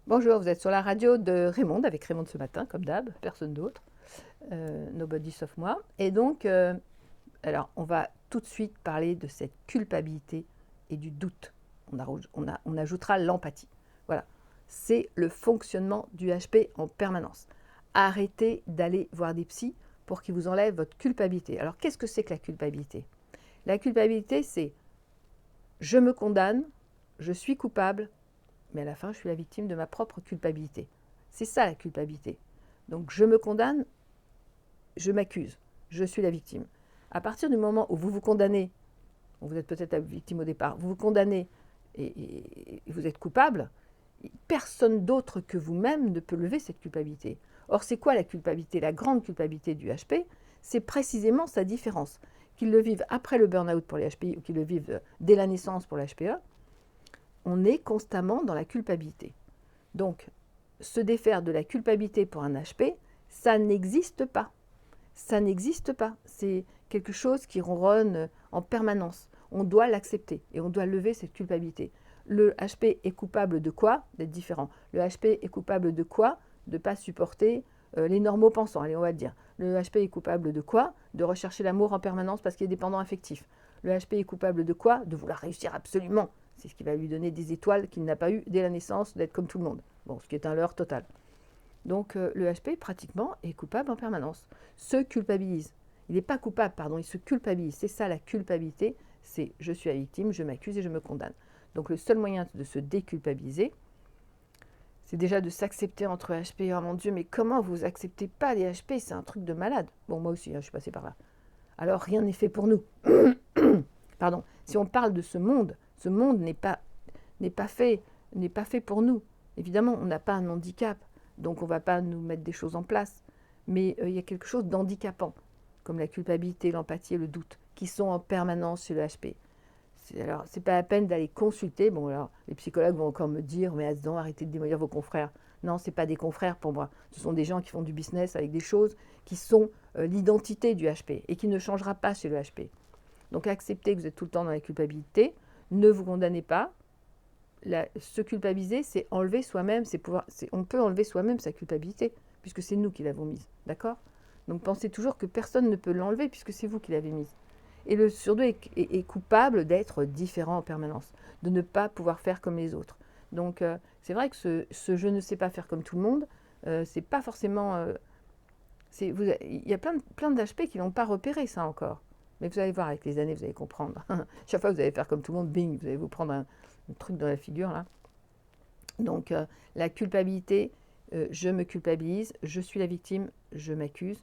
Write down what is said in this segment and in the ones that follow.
Bonjour, vous êtes sur la radio de Raymond, avec Raymond ce matin, comme d'hab, personne d'autre, nobody sauf moi. Et donc, alors, on va tout de suite parler de cette culpabilité et du doute. On ajoutera l'empathie. Voilà, c'est le fonctionnement du HP en permanence. Arrêtez d'aller voir des psys pour qu'ils vous enlèvent votre culpabilité. Alors, qu'est-ce que c'est que la culpabilité? La culpabilité, c'est je me condamne, je suis coupable, mais à la fin, je suis la victime de ma propre culpabilité. C'est ça la culpabilité. Donc je me condamne, je m'accuse, je suis la victime. À partir du moment où vous vous condamnez, vous êtes peut-être la victime au départ, vous vous condamnez et vous êtes coupable, personne d'autre que vous-même ne peut lever cette culpabilité. Or, c'est quoi la culpabilité? La grande culpabilité du HP, c'est précisément sa différence. Qu'ils le vivent après le burn-out pour les HPI ou qu'ils le vivent dès la naissance pour les HPE, on est constamment dans la culpabilité. Donc, se défaire de la culpabilité pour un HP, ça n'existe pas. Ça n'existe pas. C'est quelque chose qui ronronne en permanence. On doit l'accepter et on doit lever cette culpabilité. Le HP est coupable de quoi? D'être différent. Le HP est coupable de quoi? De ne pas supporter les normaux pensants, allez, on va le dire. Le HP est coupable de quoi? De rechercher l'amour en permanence parce qu'il est dépendant affectif. Le HP est coupable de quoi? De vouloir réussir absolument. C'est ce qui va lui donner des étoiles qu'il n'a pas eues dès la naissance, d'être comme tout le monde. Bon, ce qui est un leurre total. Donc le HP, pratiquement, est coupable en permanence. Se culpabilise. Il n'est pas coupable, pardon, il se culpabilise. C'est ça la culpabilité, c'est je suis la victime, je m'accuse et je me condamne. Donc le seul moyen de se déculpabiliser, c'est déjà de s'accepter entre HP. Oh mon Dieu, mais comment vous acceptez pas les HP? C'est un truc de malade. Bon, moi aussi, hein, je suis passée par là. Alors rien n'est fait pour nous. Pardon. Si on parle de ce monde n'est pas fait pour nous. Évidemment, on n'a pas un handicap, donc on ne va pas nous mettre des choses en place. Mais il y a quelque chose d'handicapant, comme la culpabilité, l'empathie et le doute, qui sont en permanence chez le HP. Alors, c'est pas la peine d'aller consulter. Bon, alors, les psychologues vont encore me dire, mais Azdan, arrêtez de démolir vos confrères. Non, ce n'est pas des confrères pour moi. Ce sont des gens qui font du business avec des choses qui sont l'identité du HP et qui ne changera pas chez le HP. Donc, acceptez que vous êtes tout le temps dans la culpabilité. Ne vous condamnez pas. Se culpabiliser, c'est enlever soi-même, on peut enlever soi-même sa culpabilité, puisque c'est nous qui l'avons mise. D'accord? Donc, pensez toujours que personne ne peut l'enlever, puisque c'est vous qui l'avez mise. Et le surdoué est coupable d'être différent en permanence, de ne pas pouvoir faire comme les autres. Donc, c'est vrai que ce je ne sais pas faire comme tout le monde, c'est pas forcément. Il y a plein d'HP qui n'ont pas repéré ça encore. Mais vous allez voir, avec les années, vous allez comprendre. Chaque fois que vous allez faire comme tout le monde, bing, vous allez vous prendre un truc dans la figure, là. Donc, la culpabilité, je me culpabilise, je suis la victime, je m'accuse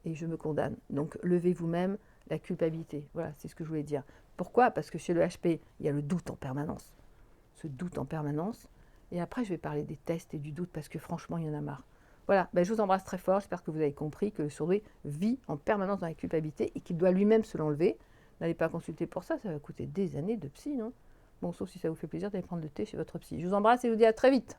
et je me condamne. Donc, levez vous-même la culpabilité. Voilà, c'est ce que je voulais dire. Pourquoi? Parce que chez le HP, il y a le doute en permanence. Ce doute en permanence. Et après, je vais parler des tests et du doute parce que franchement, il y en a marre. Voilà, je vous embrasse très fort. J'espère que vous avez compris que le surdoué vit en permanence dans la culpabilité et qu'il doit lui-même se l'enlever. N'allez pas consulter pour ça, ça va coûter des années de psy, non? Bon, sauf si ça vous fait plaisir d'aller prendre le thé chez votre psy. Je vous embrasse et je vous dis à très vite.